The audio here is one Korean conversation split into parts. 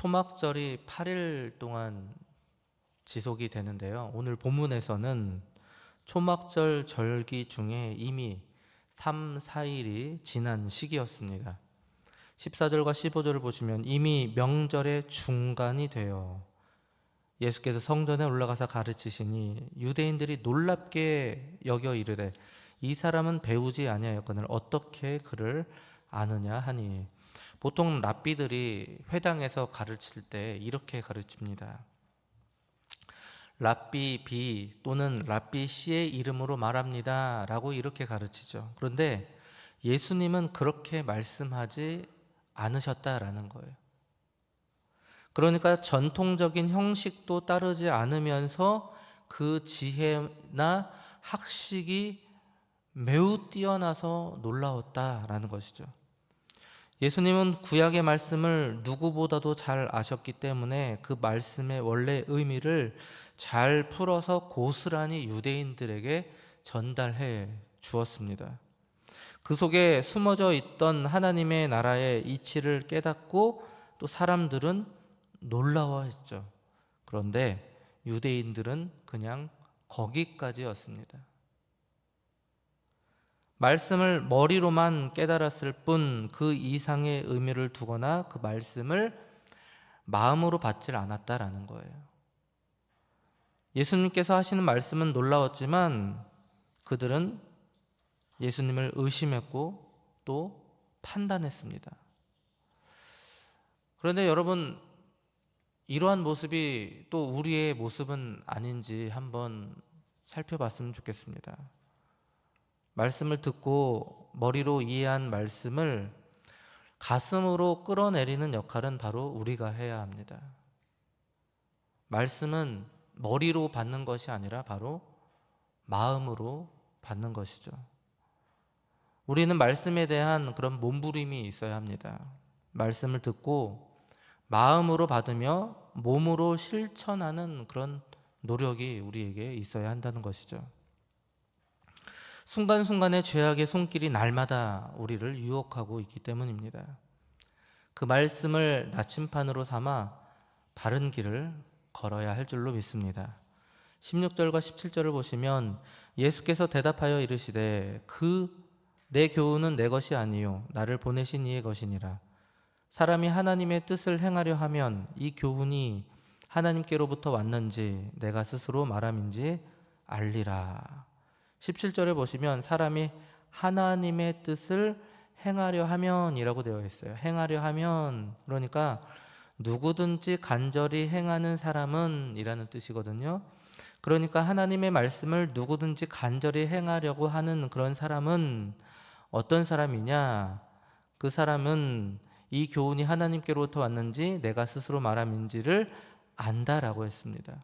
초막절이 8일 동안 지속이 되는데요. 오늘 본문에서는 초막절 절기 중에 이미 3, 4일이 지난 시기였습니다. 14절과 15절을 보시면 이미 명절의 중간이 되어 예수께서 성전에 올라가서 가르치시니 유대인들이 놀랍게 여겨 이르되 이 사람은 배우지 아니하였거늘 어떻게 그를 아느냐 하니. 보통 랍비들이 회당에서 가르칠 때 이렇게 가르칩니다. 랍비 B 또는 랍비 C의 이름으로 말합니다 라고 이렇게 가르치죠. 그런데 예수님은 그렇게 말씀하지 않으셨다라는 거예요. 그러니까 전통적인 형식도 따르지 않으면서 그 지혜나 학식이 매우 뛰어나서 놀라웠다라는 것이죠. 예수님은 구약의 말씀을 누구보다도 잘 아셨기 때문에 그 말씀의 원래 의미를 잘 풀어서 고스란히 유대인들에게 전달해 주었습니다. 그 속에 숨어져 있던 하나님의 나라의 이치를 깨닫고 또 사람들은 놀라워했죠. 그런데 유대인들은 그냥 거기까지였습니다. 말씀을 머리로만 깨달았을 뿐 그 이상의 의미를 두거나 그 말씀을 마음으로 받질 않았다라는 거예요. 예수님께서 하시는 말씀은 놀라웠지만 그들은 예수님을 의심했고 또 판단했습니다. 그런데 여러분, 이러한 모습이 또 우리의 모습은 아닌지 한번 살펴봤으면 좋겠습니다. 말씀을 듣고 머리로 이해한 말씀을 가슴으로 끌어내리는 역할은 바로 우리가 해야 합니다. 말씀은 머리로 받는 것이 아니라 바로 마음으로 받는 것이죠. 우리는 말씀에 대한 그런 몸부림이 있어야 합니다. 말씀을 듣고 마음으로 받으며 몸으로 실천하는 그런 노력이 우리에게 있어야 한다는 것이죠. 순간순간의 죄악의 손길이 날마다 우리를 유혹하고 있기 때문입니다. 그 말씀을 나침판으로 삼아 바른 길을 걸어야 할 줄로 믿습니다. 16절과 17절을 보시면 예수께서 대답하여 이르시되 내 교훈은 내 것이 아니요 나를 보내신 이의 것이니라. 사람이 하나님의 뜻을 행하려 하면 이 교훈이 하나님께로부터 왔는지 내가 스스로 말함인지 알리라. 17절에 보시면 사람이 하나님의 뜻을 행하려 하면 이라고 되어 있어요. 행하려 하면, 그러니까 누구든지 간절히 행하는 사람은 이라는 뜻이거든요. 그러니까 하나님의 말씀을 누구든지 간절히 행하려고 하는 그런 사람은 어떤 사람이냐? 그 사람은 이 교훈이 하나님께로부터 왔는지 내가 스스로 말함인지를 안다라고 했습니다.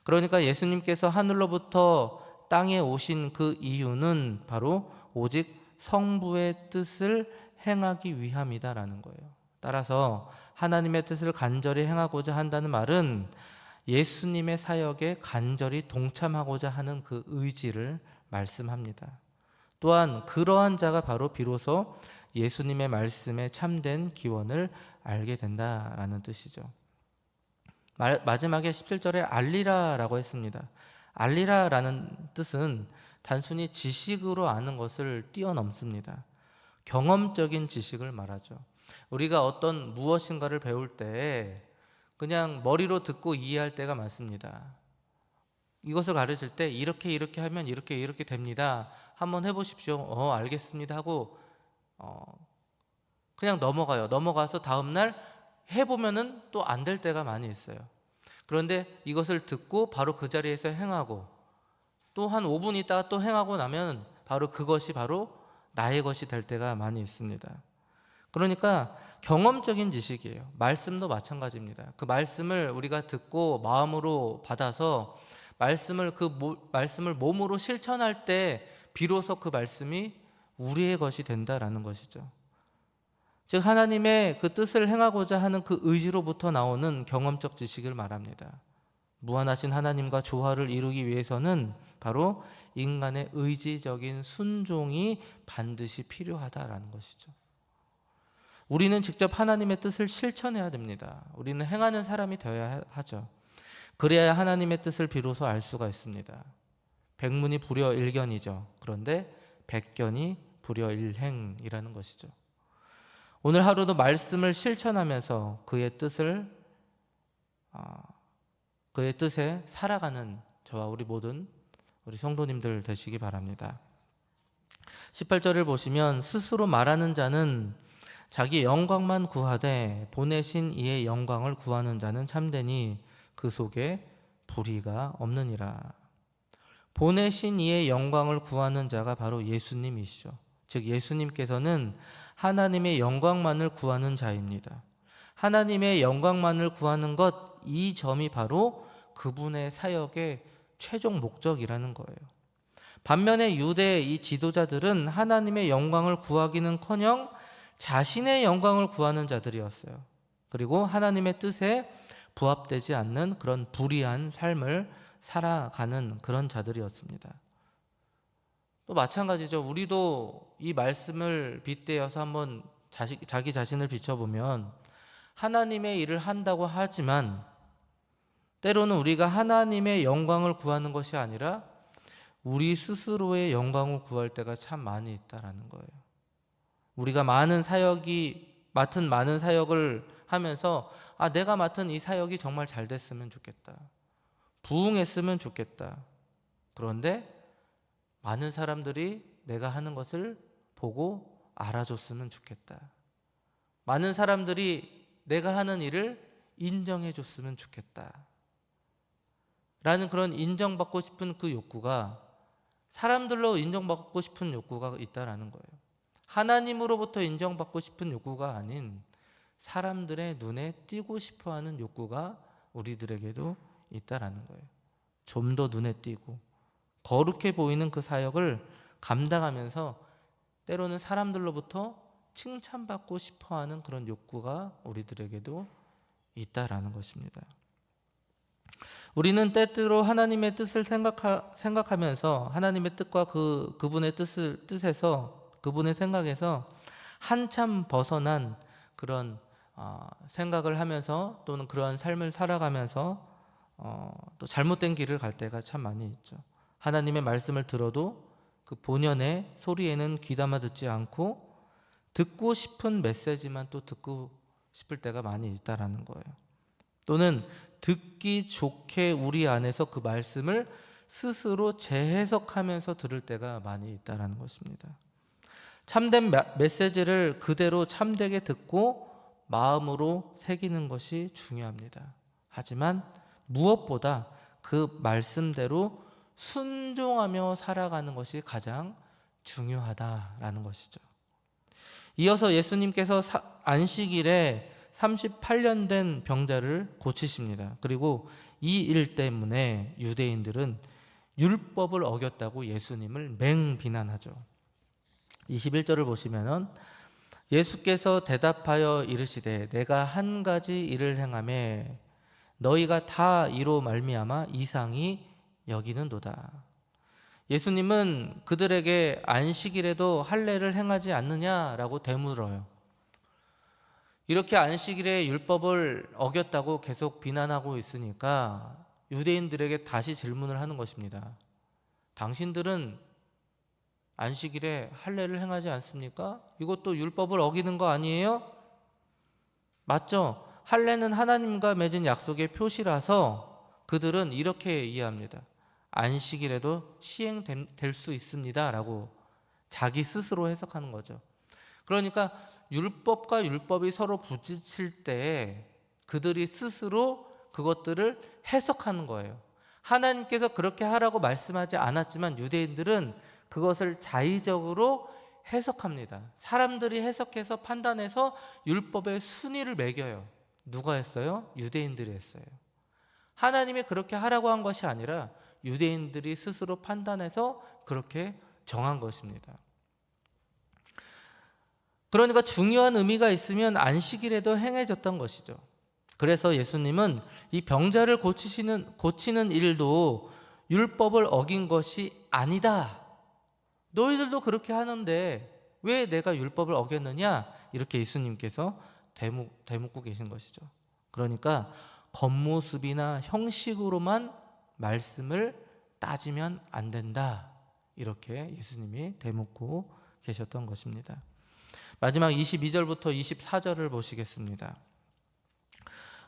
그러니까 예수님께서 하늘로부터 땅에 오신 그 이유는 바로 오직 성부의 뜻을 행하기 위함이다라는 거예요. 따라서 하나님의 뜻을 간절히 행하고자 한다는 말은 예수님의 사역에 간절히 동참하고자 하는 그 의지를 말씀합니다. 또한 그러한 자가 바로 비로소 예수님의 말씀에 참된 기원을 알게 된다라는 뜻이죠. 마지막에 17절에 알리라라고 했습니다. 알리라라는 뜻은 단순히 지식으로 아는 것을 뛰어넘습니다. 경험적인 지식을 말하죠. 우리가 어떤 무엇인가를 배울 때 그냥 머리로 듣고 이해할 때가 많습니다. 이것을 가르칠 때 이렇게 하면 이렇게 됩니다. 한번 해보십시오. 알겠습니다 하고 그냥 넘어가요. 넘어가서 다음날 해보면은 또 안 될 때가 많이 있어요. 그런데 이것을 듣고 바로 그 자리에서 행하고 또 한 5분 있다가 또 행하고 나면 바로 그것이 바로 나의 것이 될 때가 많이 있습니다. 그러니까 경험적인 지식이에요. 말씀도 마찬가지입니다. 그 말씀을 우리가 듣고 마음으로 받아서 말씀을 몸으로 실천할 때 비로소 그 말씀이 우리의 것이 된다라는 것이죠. 즉 하나님의 그 뜻을 행하고자 하는 그 의지로부터 나오는 경험적 지식을 말합니다. 무한하신 하나님과 조화를 이루기 위해서는 바로 인간의 의지적인 순종이 반드시 필요하다라는 것이죠. 우리는 직접 하나님의 뜻을 실천해야 됩니다. 우리는 행하는 사람이 되어야 하죠. 그래야 하나님의 뜻을 비로소 알 수가 있습니다. 백문이 불여일견이죠. 그런데 백견이 불여일행이라는 것이죠. 오늘 하루도 말씀을 실천하면서 그의 뜻에 살아가는 저와 우리 모든 우리 성도님들 되시기 바랍니다. 18절을 보시면 스스로 말하는 자는 자기 영광만 구하되 보내신 이의 영광을 구하는 자는 참되니 그 속에 불의가 없느니라. 보내신 이의 영광을 구하는 자가 바로 예수님이시죠. 즉 예수님께서는 하나님의 영광만을 구하는 자입니다. 하나님의 영광만을 구하는 것, 이 점이 바로 그분의 사역의 최종 목적이라는 거예요. 반면에 유대 이 지도자들은 하나님의 영광을 구하기는커녕 자신의 영광을 구하는 자들이었어요. 그리고 하나님의 뜻에 부합되지 않는 그런 불의한 삶을 살아가는 그런 자들이었습니다. 또 마찬가지죠. 우리도 이 말씀을 빗대어서 한번 자기 자신을 비춰보면 하나님의 일을 한다고 하지만 때로는 우리가 하나님의 영광을 구하는 것이 아니라 우리 스스로의 영광을 구할 때가 참 많이 있다라는 거예요. 우리가 맡은 많은 사역을 하면서 내가 맡은 이 사역이 정말 잘 됐으면 좋겠다. 부응했으면 좋겠다. 그런데 많은 사람들이 내가 하는 것을 보고 알아줬으면 좋겠다. 많은 사람들이 내가 하는 일을 인정해 줬으면 좋겠다. 라는 그런 인정받고 싶은 그 욕구가 사람들로 인정받고 싶은 욕구가 있다라는 거예요. 하나님으로부터 인정받고 싶은 욕구가 아닌 사람들의 눈에 띄고 싶어하는 욕구가 우리들에게도 있다라는 거예요. 좀 더 눈에 띄고 거룩해 보이는 그 사역을 감당하면서 때로는 사람들로부터 칭찬받고 싶어하는 그런 욕구가 우리들에게도 있다라는 것입니다. 우리는 때때로 하나님의 뜻을 생각하면서 하나님의 뜻과 그분의 뜻에서 그분의 생각에서 한참 벗어난 그런 생각을 하면서 또는 그러한 삶을 살아가면서 또 잘못된 길을 갈 때가 참 많이 있죠. 하나님의 말씀을 들어도 그 본연의 소리에는 귀담아 듣지 않고 듣고 싶은 메시지만 또 듣고 싶을 때가 많이 있다라는 거예요. 또는 듣기 좋게 우리 안에서 그 말씀을 스스로 재해석하면서 들을 때가 많이 있다라는 것입니다. 참된 메시지를 그대로 참되게 듣고 마음으로 새기는 것이 중요합니다. 하지만 무엇보다 그 말씀대로 순종하며 살아가는 것이 가장 중요하다라는 것이죠. 이어서 예수님께서 안식일에 38년 된 병자를 고치십니다. 그리고 이 일 때문에 유대인들은 율법을 어겼다고 예수님을 맹비난하죠. 21절을 보시면은 예수께서 대답하여 이르시되 내가 한 가지 일을 행하매 너희가 다 이로 말미암아 이상히 여기는도다. 예수님은 그들에게 안식일에도 할례를 행하지 않느냐라고 되물어요. 이렇게 안식일에 율법을 어겼다고 계속 비난하고 있으니까 유대인들에게 다시 질문을 하는 것입니다. 당신들은 안식일에 할례를 행하지 않습니까? 이것도 율법을 어기는 거 아니에요? 맞죠? 할례는 하나님과 맺은 약속의 표시라서 그들은 이렇게 이해합니다. 안식일에도 시행될 수 있습니다 라고 자기 스스로 해석하는 거죠. 그러니까 율법과 율법이 서로 부딪힐 때 그들이 스스로 그것들을 해석하는 거예요. 하나님께서 그렇게 하라고 말씀하지 않았지만 유대인들은 그것을 자의적으로 해석합니다. 사람들이 해석해서 판단해서 율법의 순위를 매겨요. 누가 했어요? 유대인들이 했어요. 하나님이 그렇게 하라고 한 것이 아니라 유대인들이 스스로 판단해서 그렇게 정한 것입니다. 그러니까 중요한 의미가 있으면 안식일에도 행해졌던 것이죠. 그래서 예수님은 이 병자를 고치는 일도 율법을 어긴 것이 아니다. 너희들도 그렇게 하는데 왜 내가 율법을 어겼느냐? 이렇게 예수님께서 대묻고 계신 것이죠. 그러니까 겉모습이나 형식으로만 말씀을 따지면 안 된다. 이렇게 예수님이 대묻고 계셨던 것입니다. 마지막 22절부터 24절을 보시겠습니다.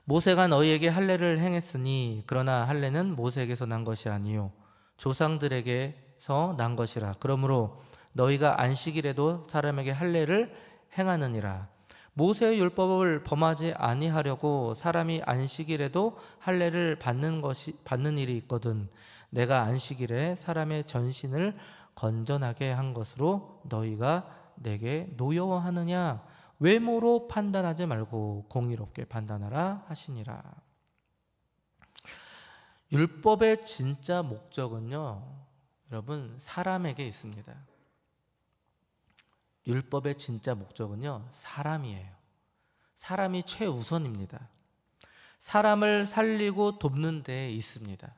모세가 너희에게 할례를 행했으니 그러나 할례는 모세에게서 난 것이 아니요 조상들에게서 난 것이라. 그러므로 너희가 안식일에도 사람에게 할례를 행하느니라. 모세의 율법을 범하지 아니하려고 사람이 안식일에도 할례를 받는 일이 있거든. 내가 안식일에 사람의 전신을 건전하게 한 것으로 너희가 내게 노여워하느냐? 외모로 판단하지 말고 공의롭게 판단하라 하시니라. 율법의 진짜 목적은요, 여러분, 사람에게 있습니다. 율법의 진짜 목적은요, 사람이에요. 사람이 최우선입니다. 사람을 살리고 돕는 데에 있습니다.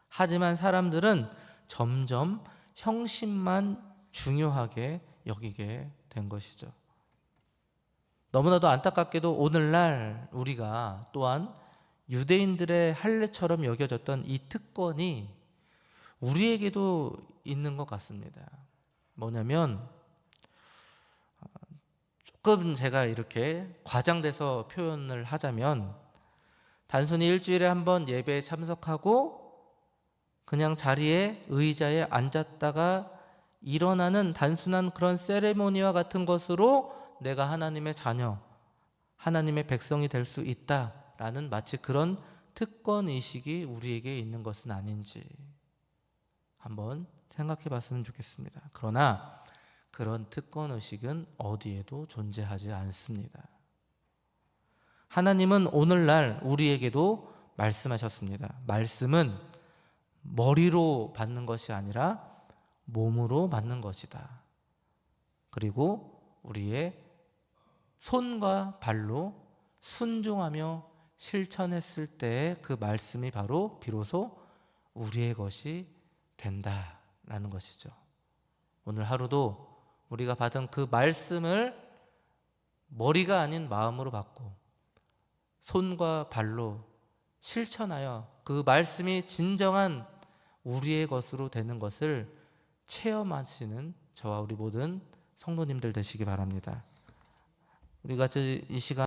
하지만 사람들은 점점 형식만 중요하게 여기게 된 것이죠. 너무나도 안타깝게도 오늘날 우리가 또한 유대인들의 할례처럼 여겨졌던 이 특권이 우리에게도 있는 것 같습니다. 뭐냐면 조금 제가 이렇게 과장돼서 표현을 하자면 단순히 일주일에 한 번 예배에 참석하고 그냥 자리에 의자에 앉았다가 일어나는 단순한 그런 세레모니와 같은 것으로 내가 하나님의 자녀, 하나님의 백성이 될 수 있다라는 마치 그런 특권의식이 우리에게 있는 것은 아닌지 한번 생각해 봤으면 좋겠습니다. 그러나 그런 특권의식은 어디에도 존재하지 않습니다. 하나님은 오늘날 우리에게도 말씀하셨습니다. 말씀은 머리로 받는 것이 아니라 몸으로 받는 것이다. 그리고 우리의 손과 발로 순종하며 실천했을 때 그 말씀이 바로 비로소 우리의 것이 된다라는 것이죠. 오늘 하루도 우리가 받은 그 말씀을 머리가 아닌 마음으로 받고 손과 발로 실천하여 그 말씀이 진정한 우리의 것으로 되는 것을 체험하시는 저와 우리 모든 성도님들 되시기 바랍니다. 우리 같이 이 시간